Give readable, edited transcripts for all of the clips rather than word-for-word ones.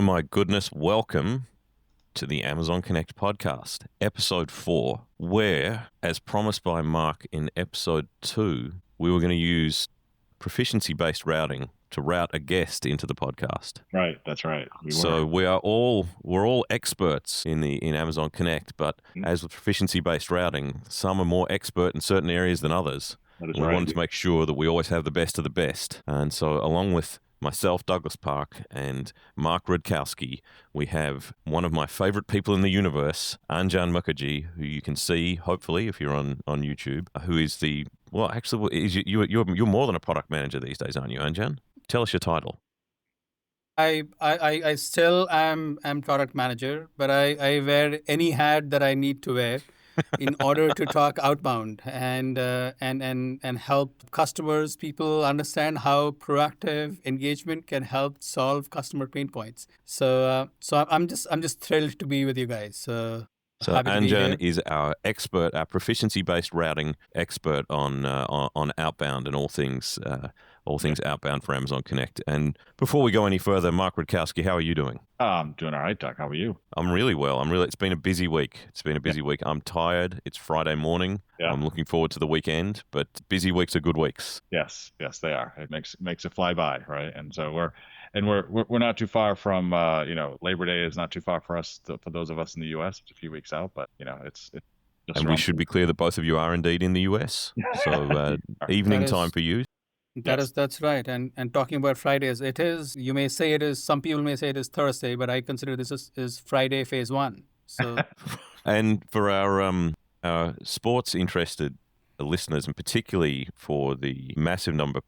My goodness, welcome to the Amazon Connect podcast, episode 4, where, as promised by Mark in episode 2, we were going to use proficiency-based routing to route a guest into the podcast. Right, that's right. So we're all experts in Amazon Connect, but as with proficiency-based routing, some are more expert in certain areas than others. That is We right. wanted to make sure that we always have the best of the best. And so along with myself, Douglas Park, and Mark Rudkowski, we have one of my favorite people in the universe, Anjan Mukherjee, who you can see, hopefully, if you're on YouTube, who is you're more than a product manager these days, aren't you, Anjan? Tell us your title. I still am product manager, but I wear any hat that I need to wear in order to talk outbound and help customers, people understand how proactive engagement can help solve customer pain points. So I'm just thrilled to be with you guys. So Anjan is our expert, our proficiency-based routing expert on outbound and all things outbound for Amazon Connect. And before we go any further, Mark Rudkowski, how are you doing? I'm doing all right, Doug. How are you? I'm really well. It's been a busy week. Week. I'm tired. It's Friday morning. Yeah. I'm looking forward to the weekend, but busy weeks are good weeks. Yes, they are. It makes it fly by, right? And so we're not too far from Labor Day is not too far for us for those of us in the US. It's a few weeks out, but it's just and we should be clear that both of you are indeed in the US. So evening time for you. That's right. And talking about Fridays, you may say it is, some people may say it is Thursday, but I consider this is Friday phase 1. So and for our sports interested listeners, and particularly for the massive number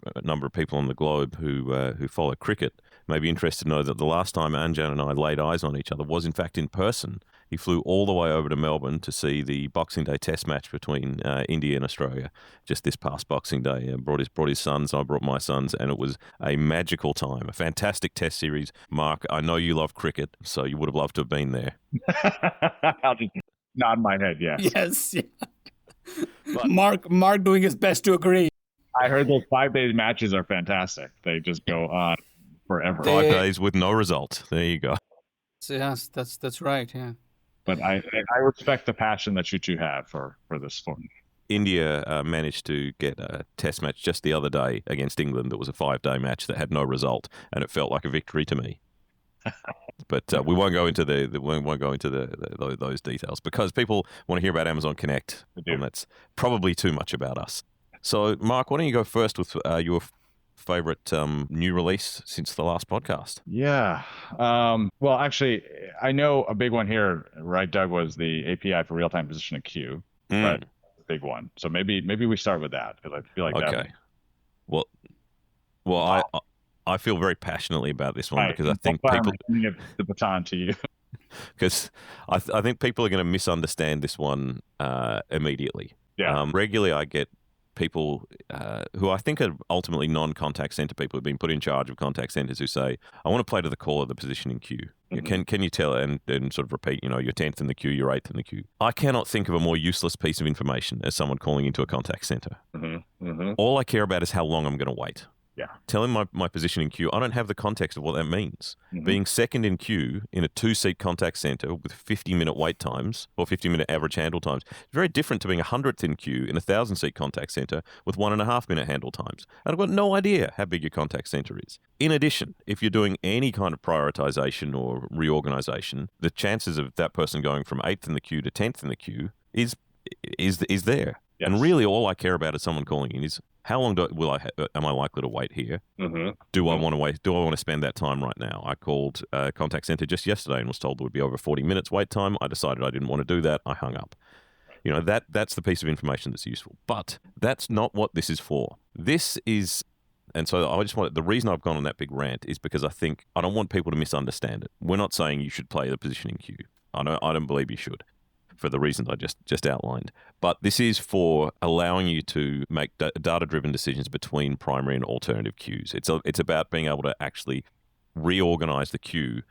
of people on the globe who follow cricket, may be interested to know that the last time Anjan and I laid eyes on each other was in fact in person. He flew all the way over to Melbourne to see the Boxing Day Test match between India and Australia just this past Boxing Day. Brought his sons, I brought my sons, and it was a magical time, a fantastic Test series. Mark, I know you love cricket, so you would have loved to have been there. I'll just nod my head, yes. Yes. But Mark doing his best to agree. I heard those 5-day matches are fantastic. They just go on forever. 5 days with no result. There you go. Yes, that's right. Yeah. But I respect the passion that you two have for this sport. India managed to get a test match just the other day against England. That was a 5-day match that had no result, and it felt like a victory to me. But we won't go into those details because people want to hear about Amazon Connect, and that's probably too much about us. So, Mark, why don't you go first with your favorite new release since the last podcast? Yeah. Well, actually, I know a big one here, right, Doug, was the API for real-time position of queue. Right? Big one. So maybe we start with that because I feel like okay. Well, I feel very passionately about this one because I think people give the baton to you. Because I think people are going to misunderstand this one immediately. Yeah. Regularly, I get people who I think are ultimately non-contact center people who've been put in charge of contact centers who say, I want to play to the call of the positioning queue. Mm-hmm. Can you tell and sort of repeat, you're 10th in the queue, you're 8th in the queue. I cannot think of a more useless piece of information as someone calling into a contact center. Mm-hmm. Mm-hmm. All I care about is how long I'm going to wait. Yeah. Telling my position in queue, I don't have the context of what that means. Mm-hmm. Being second in queue in a 2-seat contact center with 50-minute wait times or 50-minute average handle times is very different to being 100th in queue in a 1,000-seat contact center with 1.5-minute handle times. And I've got no idea how big your contact center is. In addition, if you're doing any kind of prioritization or reorganization, the chances of that person going from 8th in the queue to 10th in the queue is there. Yes. And really all I care about is someone calling in is how long am I likely to wait here? Mm-hmm. Do I want to wait? Do I want to spend that time right now? I called a contact center just yesterday and was told there would be over 40 minutes wait time. I decided I didn't want to do that. I hung up. That's the piece of information that's useful. But that's not what this is for. This is, and so the reason I've gone on that big rant is because I don't want people to misunderstand it. We're not saying you should play the positioning queue. I don't believe you should, for the reasons I just outlined. But this is for allowing you to make data-driven decisions between primary and alternative queues. It's about being able to actually reorganize the queue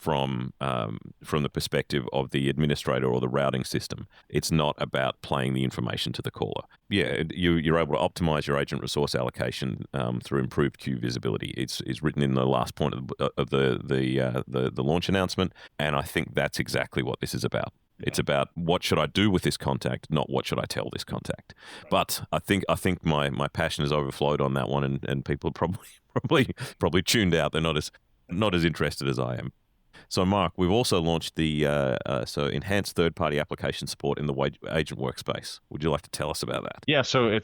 from the perspective of the administrator or the routing system. It's not about playing the information to the caller. Yeah, you're able to optimize your agent resource allocation through improved queue visibility. It's written in the last point of the launch announcement, and I think that's exactly what this is about. It's about what should I do with this contact, not what should I tell this contact. But I think my passion has overflowed on that one, and people are probably tuned out. They're not as interested as I am. So, Mark, we've also launched the enhanced third-party application support in the agent workspace. Would you like to tell us about that? Yeah, so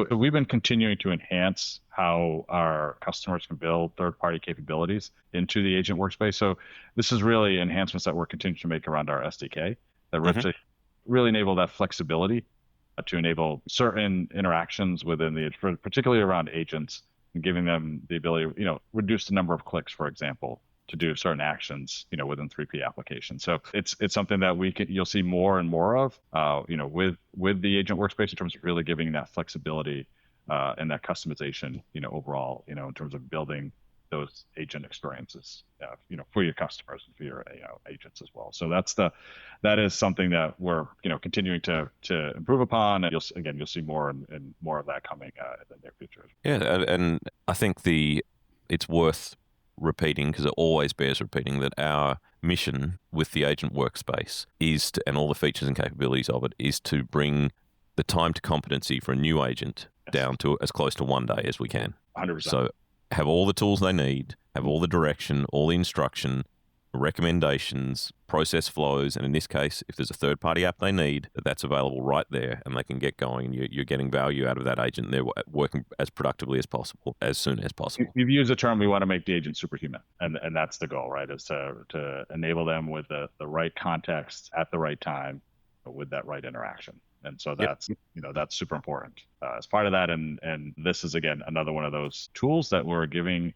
we've been continuing to enhance how our customers can build third-party capabilities into the agent workspace. So this is really enhancements that we're continuing to make around our SDK that really enable that flexibility to enable certain interactions within particularly around agents, and giving them the ability, reduce the number of clicks, for example, to do certain actions, within 3P applications. So it's something that you'll see more and more of, with the agent workspace, in terms of really giving that flexibility and that customization, overall, in terms of building those agent experiences, for your customers and for your agents as well. So that is something that we're continuing to improve upon, and you'll see more and more of that coming in the near future. Yeah, and I think it's worth repeating, because it always bears repeating, that our mission with the agent workspace and all the features and capabilities of it is to bring the time to competency for a new agent down to as close to 1 day as we can. 100%. So have all the tools they need, have all the direction, all the instruction, recommendations, process flows, and in this case, if there's a third-party app they need, that's available right there, and they can get going, and you're getting value out of that agent, and they're working as productively as possible, as soon as possible. You've used the term, we want to make the agent superhuman, and that's the goal, right, is to enable them with the right context at the right time with that right interaction. And so that's, that's super important as part of that. And this is, again, another one of those tools that we're giving,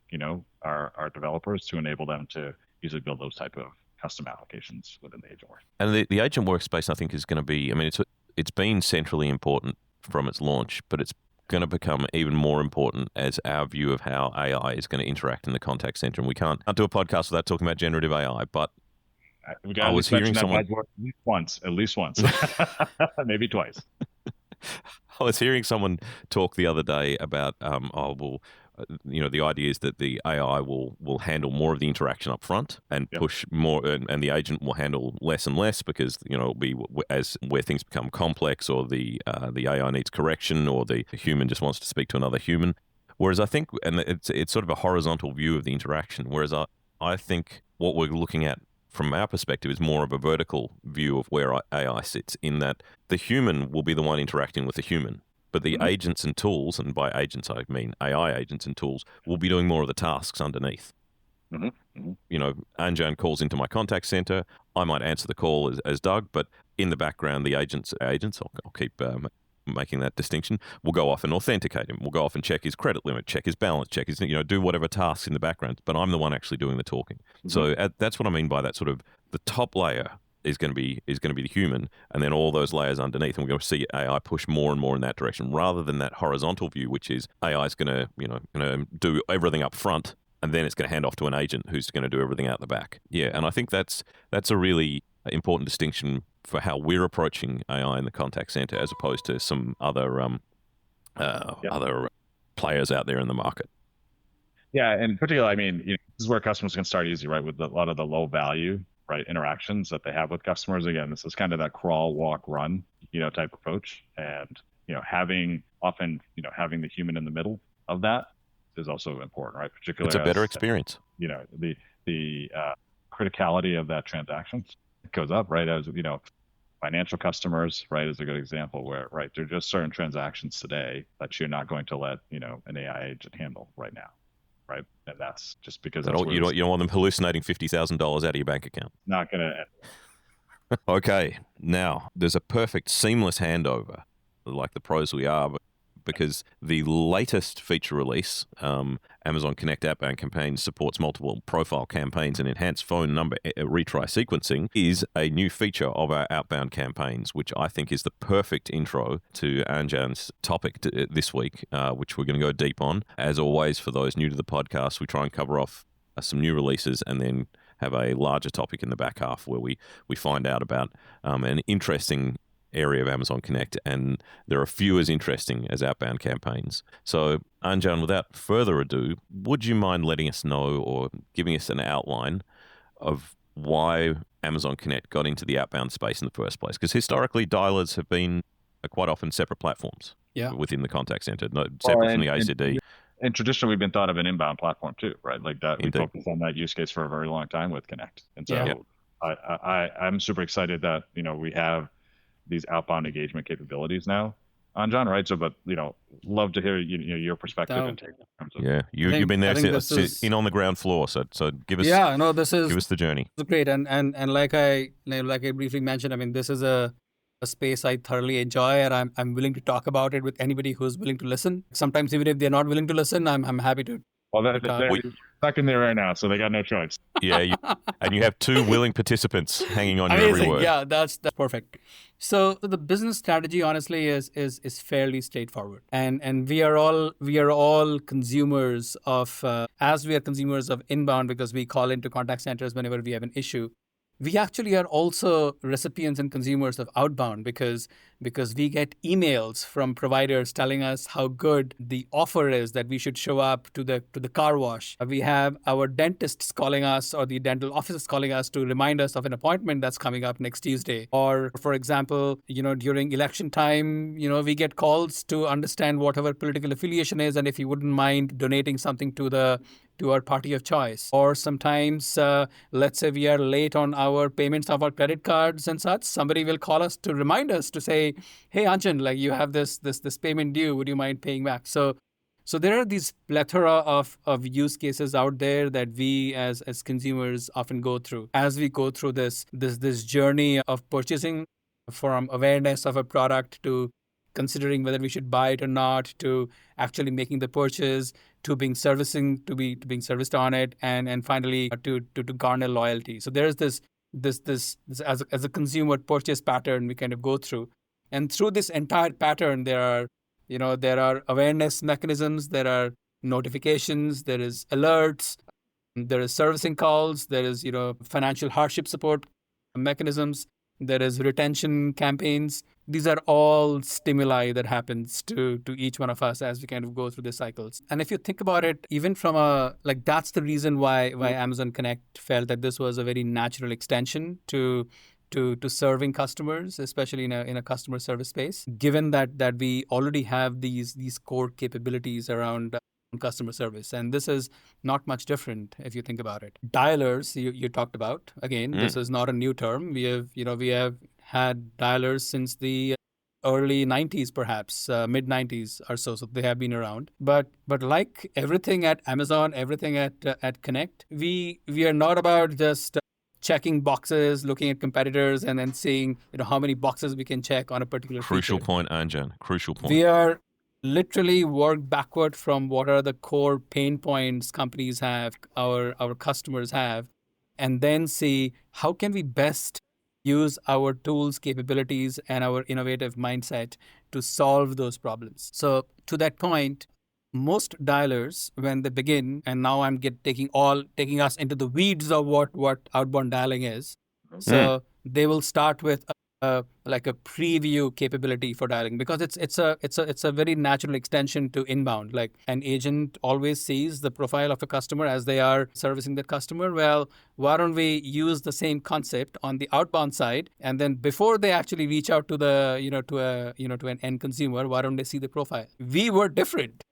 our developers to enable them to easily build those type of custom applications within the agent workspace. And the agent workspace, I think, is going to be, it's been centrally important from its launch, but it's going to become even more important as our view of how AI is going to interact in the contact center. And we can't do a podcast without talking about generative AI, but I was hearing someone at least once, maybe twice. I was hearing someone talk the other day about, the idea is that the AI will handle more of the interaction up front and push more, and the agent will handle less and less, because it'll be where things become complex, or the AI needs correction, or the human just wants to speak to another human. Whereas I think, and it's sort of a horizontal view of the interaction. Whereas I think what we're looking at from our perspective is more of a vertical view of where AI sits, in that the human will be the one interacting with the human, but the agents and tools, and by agents I mean AI agents and tools, will be doing more of the tasks underneath. Anjan calls into my contact center. I might answer the call as Doug, but in the background, the agents, I'll keep making that distinction, will go off and authenticate him. We'll go off and check his credit limit, check his balance, check his, do whatever tasks in the background, but I'm the one actually doing the talking. So that's what I mean by that sort of, the top layer is going to be the human, and then all those layers underneath, and we're going to see AI push more and more in that direction, rather than that horizontal view, which is AI is going to do everything up front, and then it's going to hand off to an agent who's going to do everything out the back. Yeah, and I think that's a really important distinction for how we're approaching AI in the contact center, as opposed to some other other players out there in the market. Yeah, and particularly, this is where customers can start easy, right, with a lot of the low value, right, interactions that they have with customers. Again, this is kind of that crawl, walk, run, type approach, and having the human in the middle of that is also important, right? Particularly, it's a better experience. The criticality of that transaction goes up, right? As financial customers, right, is a good example where, right, there are just certain transactions today that you're not going to let an AI agent handle right now, right? And that's just because you don't want them hallucinating $50,000 out of your bank account. Not gonna. Okay, now there's a perfect seamless handover, like the pros we are, because the latest feature release, Amazon Connect Outbound Campaigns, supports multiple profile campaigns and enhanced phone number retry sequencing, is a new feature of our outbound campaigns, which I think is the perfect intro to Anjan's topic this week, which we're going to go deep on. As always, for those new to the podcast, we try and cover off some new releases and then have a larger topic in the back half where we find out about an interesting area of Amazon Connect, and there are few as interesting as outbound campaigns. So, Anjan, without further ado, would you mind letting us know or giving us an outline of why Amazon Connect got into the outbound space in the first place? Because historically, dialers have been quite often separate platforms within the contact center, separate from the ACD. And traditionally, we've been thought of an inbound platform too, right? Like that, Indeed. we focused on that use case for a very long time with Connect. And so I'm super excited that, we have these outbound engagement capabilities now, Anjan, right? So, but, love to hear, your perspective and take in terms of. Yeah, you've been there in on the ground floor. So give us give us the journey. Great. And like I briefly mentioned, I mean, this is a space I thoroughly enjoy, and I'm willing to talk about it with anybody who's willing to listen. Sometimes even if they're not willing to listen, I'm happy to. Well, they're stuck in there right now, so they got no choice. Yeah, and you have two willing participants hanging on your every word. Yeah, that's perfect. So the business strategy, honestly, is fairly straightforward, and we are all consumers of as we are consumers of inbound because we call into contact centers whenever we have an issue. We actually are also recipients and consumers of outbound because we get emails from providers telling us how good the offer is that we should show up to the car wash. We have our dentists calling us or the dental offices calling us to remind us of an appointment that's coming up next Tuesday. Or, for example, during election time, we get calls to understand what our political affiliation is and if you wouldn't mind donating something to our party of choice. Or sometimes, let's say we are late on our payments of our credit cards and such, somebody will call us to remind us to say, hey, Anjan, like you have this payment due, would you mind paying back? So there are these plethora of use cases out there that we as consumers often go through as we go through this journey of purchasing, from awareness of a product to considering whether we should buy it or not, to actually making the purchase, to being being serviced on it, and finally to garner loyalty. So there's this as a consumer purchase pattern we kind of go through, and through this entire pattern there are awareness mechanisms, there are notifications, there is alerts, there is servicing calls, there is financial hardship support mechanisms, there is retention campaigns. These are all stimuli that happens to each one of us as we kind of go through the cycles. And if you think about it, even from that's the reason why Amazon Connect felt that this was a very natural extension to serving customers, especially in a customer service space, given that we already have these core capabilities around customer service. And this is not much different if you think about it. Dialers, you talked about, again, this is not a new term. We have had dialers since the early 90s, perhaps mid 90s or so. So they have been around. But like everything at Amazon, everything at Connect, we are not about just checking boxes, looking at competitors, and then seeing how many boxes we can check on a particular Crucial feature. point, Anjan. Crucial point. We are literally work backward from what are the core pain points companies have, our customers have, and then see how can we best use our tools, capabilities, and our innovative mindset to solve those problems. So to that point, most dialers, when they begin, and now I'm taking us into the weeds of what outbound dialing is. So they will start with like a preview capability for dialing, because it's a very natural extension to inbound. Like an agent always sees the profile of a customer as they are servicing that customer. Well, why don't we use the same concept on the outbound side, and then before they actually reach out to to an end consumer, why don't they see the profile? We were different.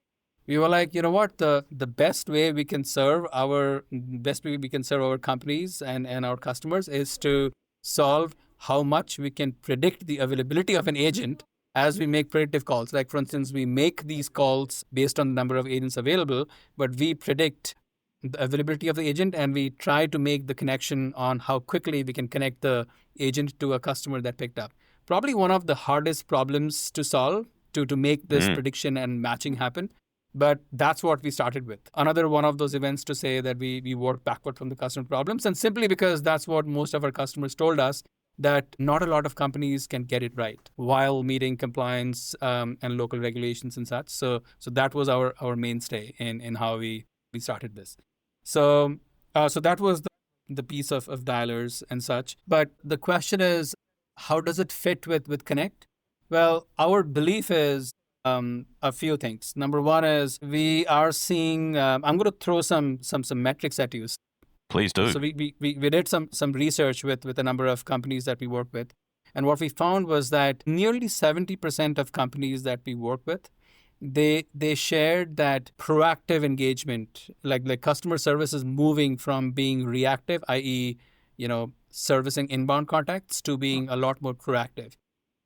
We were like, what, the best way we can serve our companies and our customers is to solve how much we can predict the availability of an agent as we make predictive calls. Like, for instance, we make these calls based on the number of agents available, but we predict the availability of the agent, and we try to make the connection on how quickly we can connect the agent to a customer that picked up. Probably one of the hardest problems to solve to make this prediction and matching happen. But that's what we started with. Another one of those events to say that we work backward from the customer problems, and simply because that's what most of our customers told us, that not a lot of companies can get it right while meeting compliance and local regulations and such. So that was our mainstay in how we started this. So that was the piece of dialers and such. But the question is, how does it fit with Connect? Well, our belief is a few things. Number one is we are seeing. I'm going to throw some metrics at you. Please do. So we did some research with a number of companies that we work with, and what we found was that nearly 70% of companies that we work with, they shared that proactive engagement, like customer service is moving from being reactive, i.e., servicing inbound contacts, to being a lot more proactive.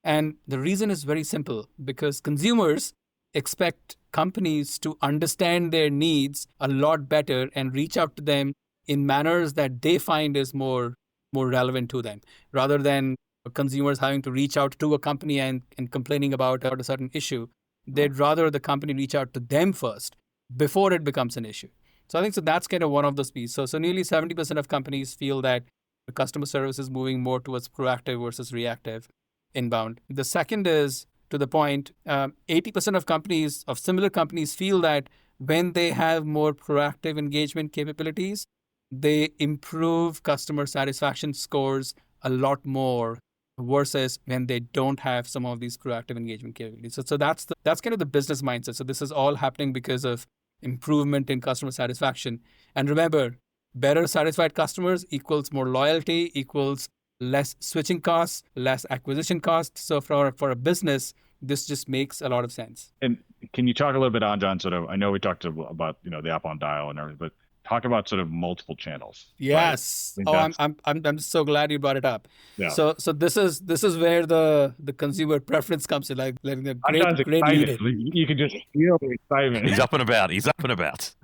And the reason is very simple, because consumers expect companies to understand their needs a lot better and reach out to them in manners that they find is more relevant to them, rather than consumers having to reach out to a company and complaining about a certain issue. They'd rather the company reach out to them first before it becomes an issue. So I think that's kind of one of those pieces. So nearly 70% of companies feel that the customer service is moving more towards proactive versus reactive inbound. The second is, to the point, 80% of similar companies feel that when they have more proactive engagement capabilities, they improve customer satisfaction scores a lot more versus when they don't have some of these proactive engagement capabilities. So that's kind of the business mindset. So this is all happening because of improvement in customer satisfaction. And remember, better satisfied customers equals more loyalty, equals less switching costs, less acquisition costs. So for a business, this just makes a lot of sense. And can you talk a little bit on, John, sort of, I know we talked about, the outbound dial and everything, but talk about sort of multiple channels. Yes. Right? I'm so glad you brought it up. Yeah. So this is where the consumer preference comes in, like letting a great lead in. You can just feel the excitement. He's up and about.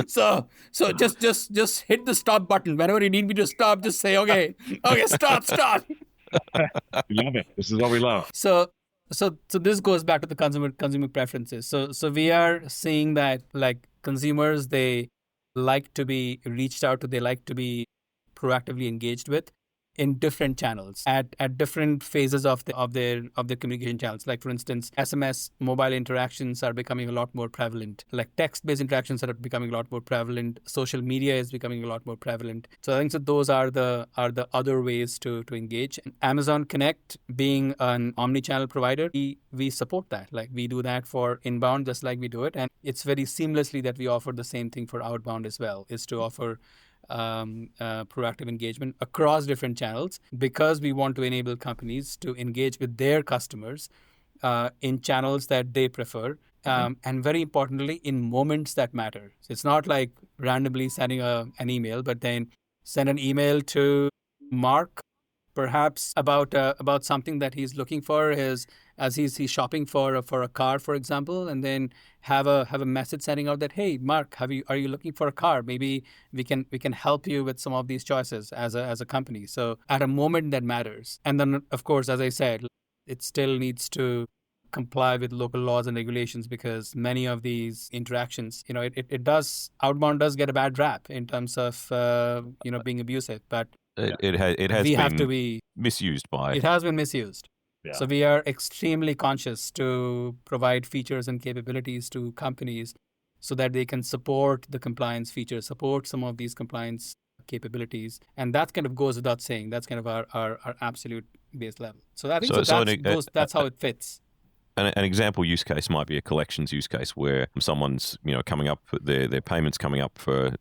So just hit the stop button whenever you need me to stop. Just say okay, stop. We love it. This is what we love. So this goes back to the consumer preferences. So we are seeing that, like, consumers, they like to be reached out to, they like to be proactively engaged with in different channels at different phases of their communication channels. Like, for instance, SMS, mobile interactions are becoming a lot more prevalent. Like, text-based interactions are becoming a lot more prevalent. Social media is becoming a lot more prevalent. So I think that those are the other ways to engage. And Amazon Connect, being an omni-channel provider, we support that. Like, we do that for inbound just like we do it, and it's very seamlessly that we offer the same thing for outbound as well, is to offer proactive engagement across different channels, because we want to enable companies to engage with their customers in channels that they prefer, and very importantly, in moments that matter. So it's not like randomly sending an email, but then send an email to Mark, perhaps about something that he's looking for, as he's shopping for a car, for example, and then have a message sending out that, hey, Mark, are you looking for a car? Maybe we can help you with some of these choices as a company. So at a moment that matters. And then, of course, as I said, it still needs to comply with local laws and regulations, because many of these interactions, outbound does get a bad rap in terms of being abusive, but it has been misused by. It has been misused. Yeah. So we are extremely conscious to provide features and capabilities to companies so that they can support the compliance features, support some of these compliance capabilities. And that kind of goes without saying. That's kind of our absolute base level. So I think that's how it fits. An example use case might be a collections use case where someone's coming up, their payments coming up for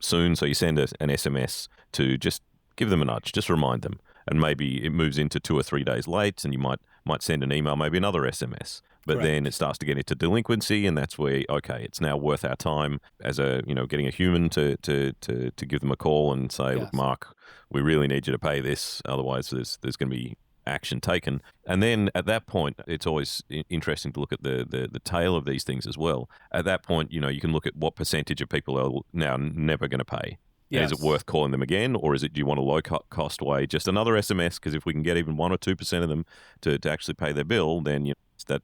soon. So you send an SMS to just give them a nudge, just remind them. And maybe it moves into 2 or 3 days late, and you might send an email, maybe another SMS. But Correct. Then it starts to get into delinquency, and that's where, okay, it's now worth our time as getting a human to give them a call and say, Yes. Look, Mark, we really need you to pay this, otherwise there's going to be action taken. And then at that point, it's always interesting to look at the tail of these things as well. At that point, you can look at what percentage of people are now never going to pay. Yes. Is it worth calling them again, or do you want a low-cost way, just another SMS? Because if we can get even 1 or 2% of them to actually pay their bill, then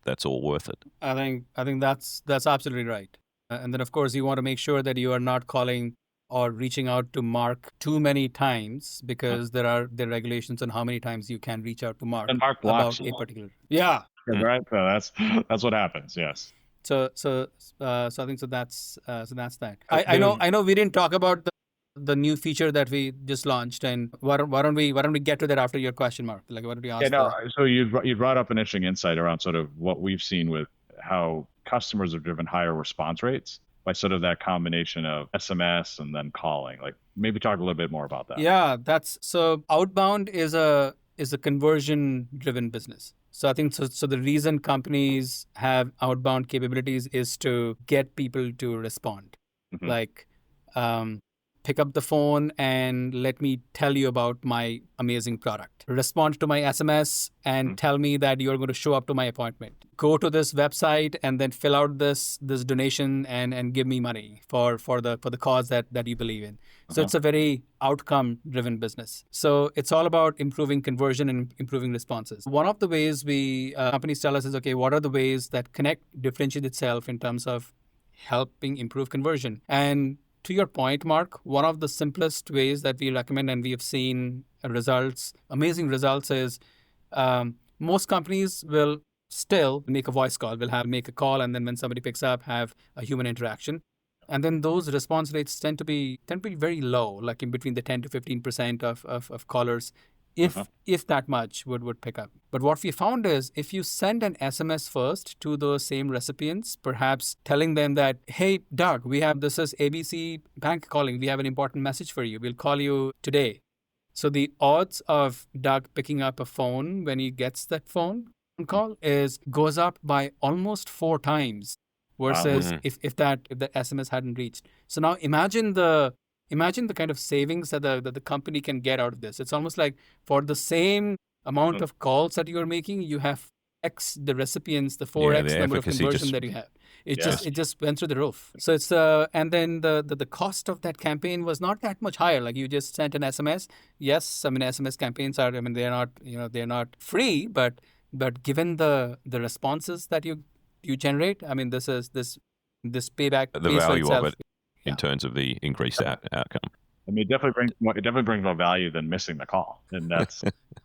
that's all worth it. I think that's absolutely right. And then, of course, you want to make sure that you are not calling or reaching out to Mark too many times, because there are regulations on how many times you can reach out to Mark. And Mark blocks about a particular. Yeah. Right. So that's what happens. Yes. So I think so. That's that. I know we didn't talk about the new feature that we just launched, and why don't we get to that after your question, Mark? Like, why don't we ask? Yeah, no. So you brought up an interesting insight around sort of what we've seen with how customers have driven higher response rates by sort of that combination of SMS and then calling. Like maybe talk a little bit more about that. Yeah, that's so. Outbound is a conversion driven business. So I think so. So the reason companies have outbound capabilities is to get people to respond. Mhm. Like, um, pick up the phone and let me tell you about my amazing product. Respond to my SMS and Mhm. tell me that you're going to show up to my appointment. Go to this website and then fill out this donation and give me money for the cause that you believe in. So Uh-huh. it's a very outcome driven business. So it's all about improving conversion and improving responses. One of the ways we companies tell us is, okay, what are the ways that Connect differentiates itself in terms of helping improve conversion? And to your point, Mark, one of the simplest ways that we recommend and we have seen results, amazing results, is most companies will still make a voice call. Will have make a call, and then when somebody picks up, have a human interaction. And then those response rates tend to be very low, like in between the 10 to 15% of callers, Uh-huh. if that much would pick up. But what we found is if you send an SMS first to those same recipients, perhaps telling them that, hey, Doug, this is ABC Bank calling. We have an important message for you. We'll call you today. So the odds of Doug picking up a phone when he gets that phone call goes up by almost 4 times versus Mhm. if the SMS hadn't reached. So now imagine the kind of savings that the company can get out of this. It's almost like for the same amount of calls that you are making, you have X the recipients, the Yeah, 4X the number of efficacy conversion just that you have. It Yeah. just went through the roof. So it's and then the cost of that campaign was not that much higher. Like you just sent an SMS. Yes, I mean SMS campaigns are, I mean, they're not free, but given the responses that you generate, I mean, this payback the pays for value of itself. it in Yeah. terms of the increased outcome. I mean, it definitely brings more value than missing the call, and that's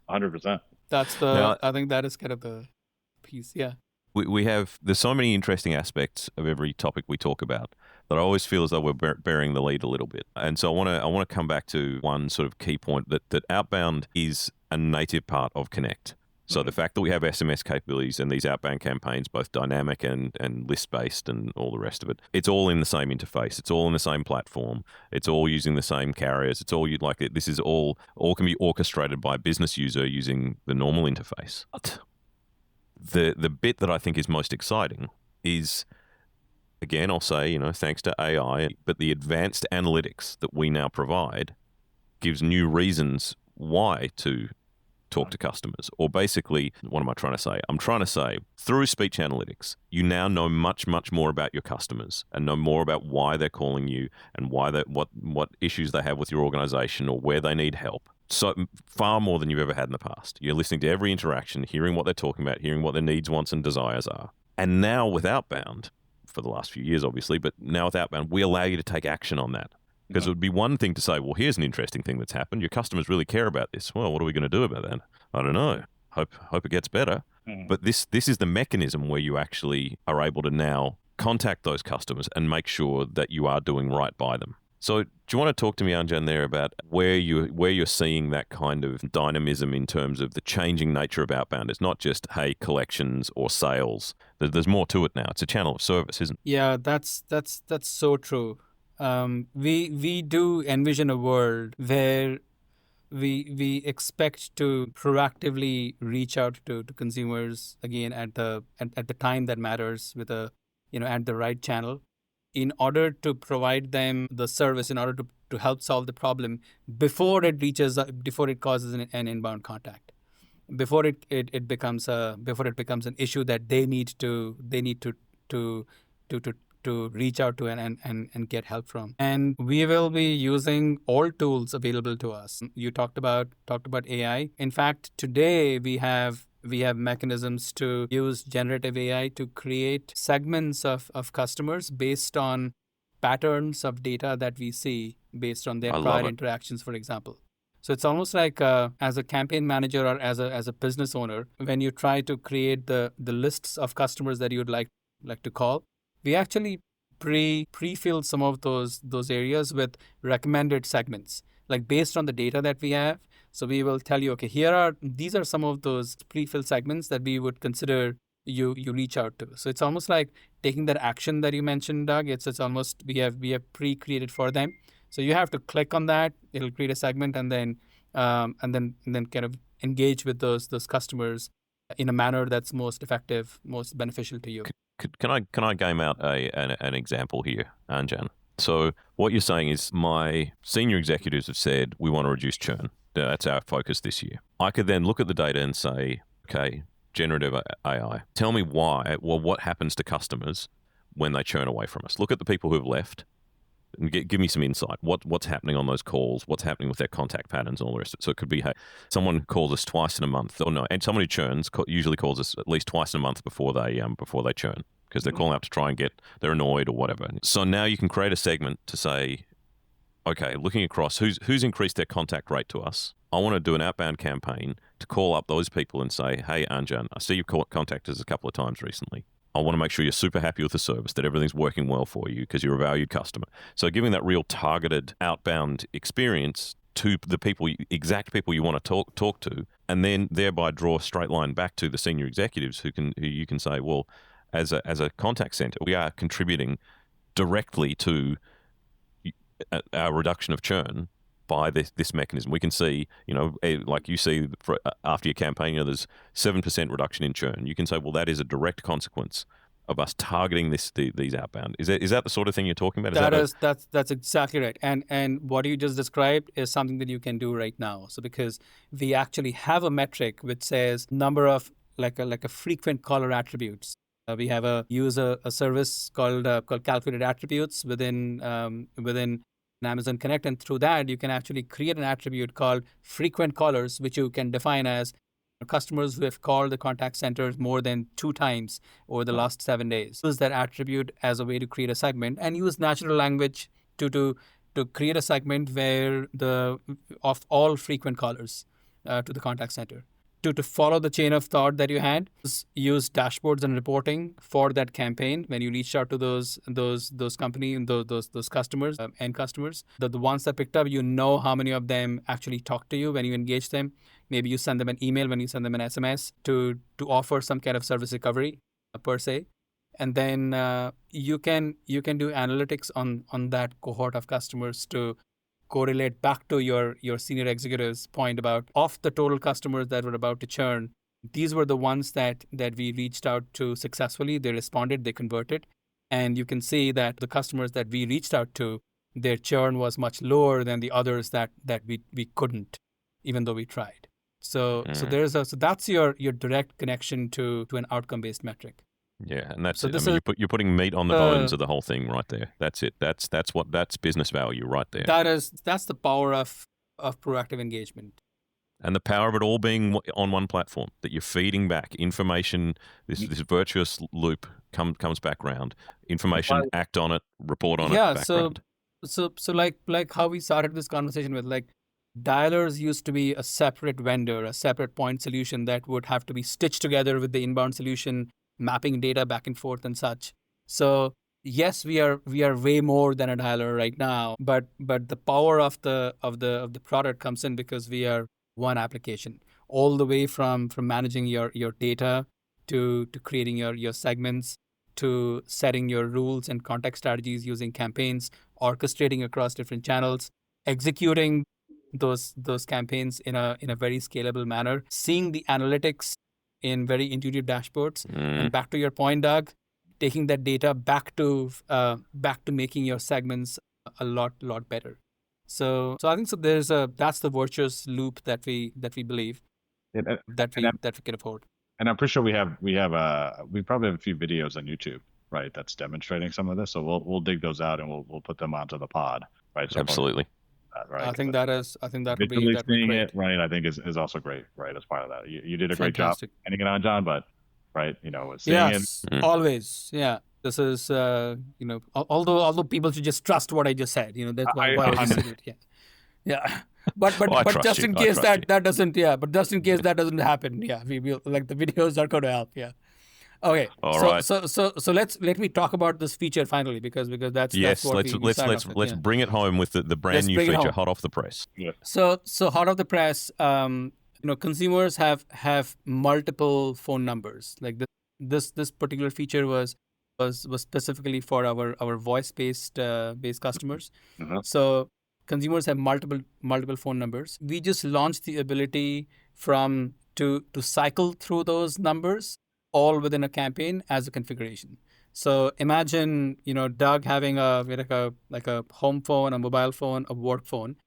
100%. Now, I think that is kind of the piece. Yeah. there's so many interesting aspects of every topic we talk about that I always feel as though we're bearing the lead a little bit. And so I want to come back to one sort of key point that outbound is a native part of Connect. So the fact that we have SMS capabilities and these outbound campaigns, both dynamic and list-based and all the rest of it, it's all in the same interface. It's all in the same platform. It's all using the same carriers. It's all this is all can be orchestrated by a business user using the normal interface. But the bit that I think is most exciting is, again, I'll say, thanks to AI, but the advanced analytics that we now provide gives new reasons why to talk to customers. Or basically, what am I trying to say? I'm trying to say, through speech analytics, you now know much, much more about your customers and know more about why they're calling you and what issues they have with your organization or where they need help. So far more than you've ever had in the past. You're listening to every interaction, hearing what they're talking about, hearing what their needs, wants, and desires are. And now with Outbound, for the last few years, obviously, but now with Outbound, we allow you to take action on that. Because it would be one thing to say, well, here's an interesting thing that's happened. Your customers really care about this. Well, what are we going to do about that? I don't know. Hope it gets better. But this is the mechanism where you actually are able to now contact those customers and make sure that you are doing right by them. So do you want to talk to me, Anjan, there about where you're seeing that kind of dynamism in terms of the changing nature of outbound? It's not just, hey, collections or sales. There's more to it now. It's a channel of service, isn't it? Yeah, that's so true. We do envision a world where we expect to proactively reach out to consumers again at the time that matters with at the right channel in order to provide them the service, in order to help solve the problem before it causes an inbound contact, before it becomes an issue that they need to to reach out to and get help from. And we will be using all tools available to us. You talked about AI. In fact, today we have mechanisms to use generative AI to create segments of customers based on patterns of data that we see based on their I love prior it. interactions, for example. So it's almost like as a campaign manager or as a business owner, when you try to create the lists of customers that you'd like to call, we actually pre-fill some of those areas with recommended segments, like based on the data that we have. So we will tell you, okay, these are some of those pre-filled segments that we would consider you reach out to. So it's almost like taking that action that you mentioned, Doug. It's almost we have pre-created for them. So you have to click on that. It'll create a segment, and then kind of engage with those customers in a manner that's most effective, most beneficial to you. Can I game out an example here, Anjan? So what you're saying is my senior executives have said we want to reduce churn. That's our focus this year. I could then look at the data and say, okay, generative AI, tell me why. Well, what happens to customers when they churn away from us? Look at the people who've left. And give me some insight. What's happening on those calls? What's happening with their contact patterns and all the rest of it? So it could be, hey, someone calls us twice in a month, or no, and someone who churns usually calls us at least twice in a month before they churn, because they're calling up to try and they're annoyed or whatever. So now you can create a segment to say, okay, looking across who's increased their contact rate to us. I want to do an outbound campaign to call up those people and say, hey, Anjan, I see you've contacted us a couple of times recently. I want to make sure you're super happy with the service, that everything's working well for you because you're a valued customer. So giving that real targeted outbound experience to the exact people you want to talk to, and then thereby draw a straight line back to the senior executives who you can say, well, as a contact center, we are contributing directly to our reduction of churn by this mechanism. We can see, like you see after your campaign, there's 7% reduction in churn. You can say, well, that is a direct consequence of us targeting these outbound. Is that the sort of thing you're talking about? That's exactly right. And what you just described is something that you can do right now. So because we actually have a metric which says number of like a frequent caller attributes. We have a service called calculated attributes within Amazon Connect, and through that you can actually create an attribute called frequent callers, which you can define as customers who have called the contact center more than 2 times over the last 7 days. Use that attribute as a way to create a segment, and use natural language to create a segment where of all frequent callers to the contact center. To follow the chain of thought that you had, use dashboards and reporting for that campaign when you reached out to those company and those customers, end customers. The ones that picked up, how many of them actually talked to you when you engage them. Maybe you send them an email when you send them an SMS to offer some kind of service recovery per se. And then you can do analytics on that cohort of customers to correlate back to your senior executives' point about of the total customers that were about to churn, these were the ones that we reached out to successfully. They responded, they converted. And you can see that the customers that we reached out to, their churn was much lower than the others that we couldn't, even though we tried. So that's your direct connection to an outcome-based metric. Yeah, and that's it. You're putting meat on the bones of the whole thing right there. That's it. That's business value right there. That's the power of proactive engagement. And the power of it all being on one platform, that you're feeding back information, this virtuous loop comes back round. Information, act on it, report on it, background. So like how we started this conversation with, like, dialers used to be a separate vendor, a separate point solution that would have to be stitched together with the inbound solution, mapping data back and forth and such. So yes, we are way more than a dialer right now, but the power of the product comes in because we are one application, all the way from managing your data to creating your segments, to setting your rules and contact strategies using campaigns, orchestrating across different channels, executing those campaigns in a very scalable manner, seeing the analytics in very intuitive dashboards. And back to your point, Doug, taking that data back to making your segments a lot better. So I think that's the virtuous loop that we believe that we can afford. And I'm pretty sure we probably have a few videos on YouTube, right, that's demonstrating some of this. So we'll dig those out and we'll put them onto the pod, right? So absolutely. Right. I think that would be seeing great. it, right? I think is also great, right? As part of that, you did a great job ending it on, John. But right, seeing it. Always, yeah. This is although people should just trust what I just said, that's why I just said it. Yeah. But just in case that doesn't happen, we will, like, the videos are going to help. Yeah. Okay. All so, right. so let me talk about this feature finally because that's Yes, what we started off with, let's bring it home with the brand Let's new bring it feature home. hot off the press. Yeah. So hot off the press, consumers have multiple phone numbers. Like this particular feature was specifically for our voice based customers. Uh-huh. So consumers have multiple phone numbers. We just launched the ability to cycle through those numbers all within a campaign as a configuration. So imagine, Doug having a home phone, a mobile phone, a work phone.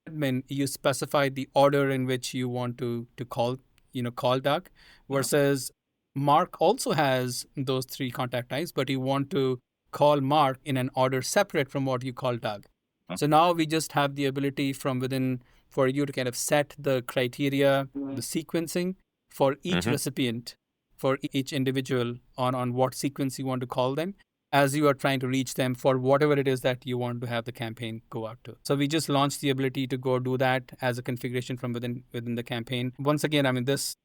Admin, you specify the order in which you want to call Doug, versus Mark also has those three contact types, but you want to call Mark in an order separate from what you call Doug. So now we just have the ability from within for you to kind of set the criteria, the sequencing for each recipient, for each individual on what sequence you want to call them as you are trying to reach them for whatever it is that you want to have the campaign go out to. So we just launched the ability to go do that as a configuration from within the campaign. Once again, I mean, this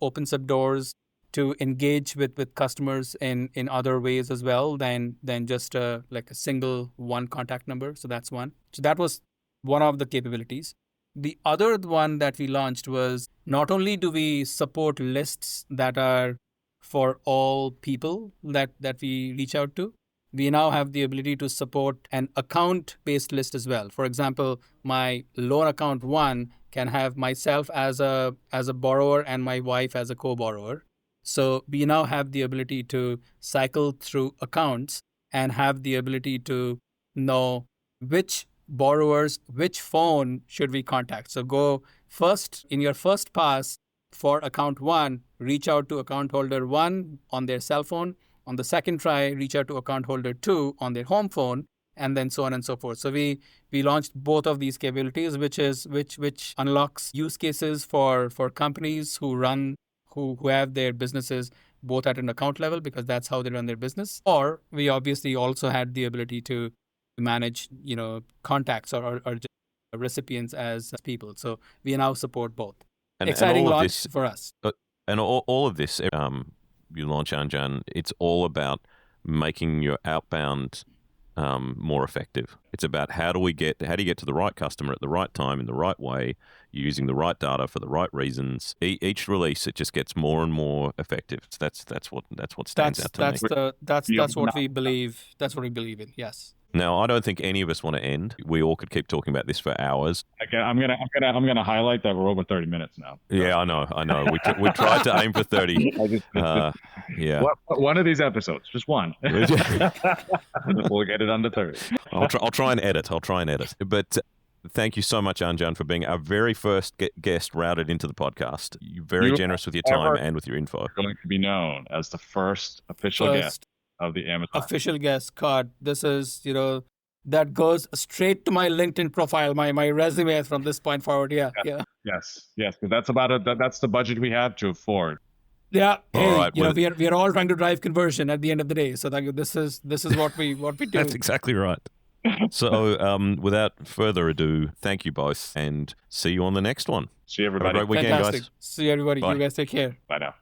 opens up doors to engage with customers in other ways as well than just like a single one contact number. So that's one. So that was one of the capabilities. The other one that we launched was not only do we support lists that are for all people that we reach out to, we now have the ability to support an account-based list as well. For example, my loan account 1 can have myself as a borrower and my wife as a co-borrower. So we now have the ability to cycle through accounts and have the ability to know which borrowers, which phone should we contact. So go first, in your first pass for account 1, reach out to account holder 1 on their cell phone. On the second try, reach out to account holder 2 on their home phone, and then so on and so forth. So we launched both of these capabilities, which unlocks use cases for companies who have their businesses both at an account level, because that's how they run their business. Or we obviously also had the ability to manage, contacts or just recipients as people. So we now support both. Exciting all of launch this, for us. And all of this, you launch Anjan, it's all about making your outbound more effective. It's about how do you get to the right customer at the right time in the right way, using the right data for the right reasons. Each release, it just gets more and more effective. That's what stands out to me. That's what we believe. That's what we believe in. Yes. Now, I don't think any of us want to end. We all could keep talking about this for hours. Okay, I'm gonna highlight that we're over 30 minutes now. Yeah, I know. We tried to aim for 30. Yeah. One of these episodes, just one. We'll get it under 30. I'll try and edit. But thank you so much, Anjan, for being our very first guest routed into the podcast. You're very generous with your time and with your info. You're going to be known as the first official guest of the Amazon. Official guest card. This is, that goes straight to my LinkedIn profile, my resume from this point forward. Yeah. Yes. That's that's the budget we have to afford. Yeah. Hey, all right, we are all trying to drive conversion at the end of the day. So this is what we do. That's exactly right. So without further ado, thank you both and see you on the next one. See everybody. Have a great weekend, Fantastic. guys. See everybody. Bye. You guys take care. Bye now.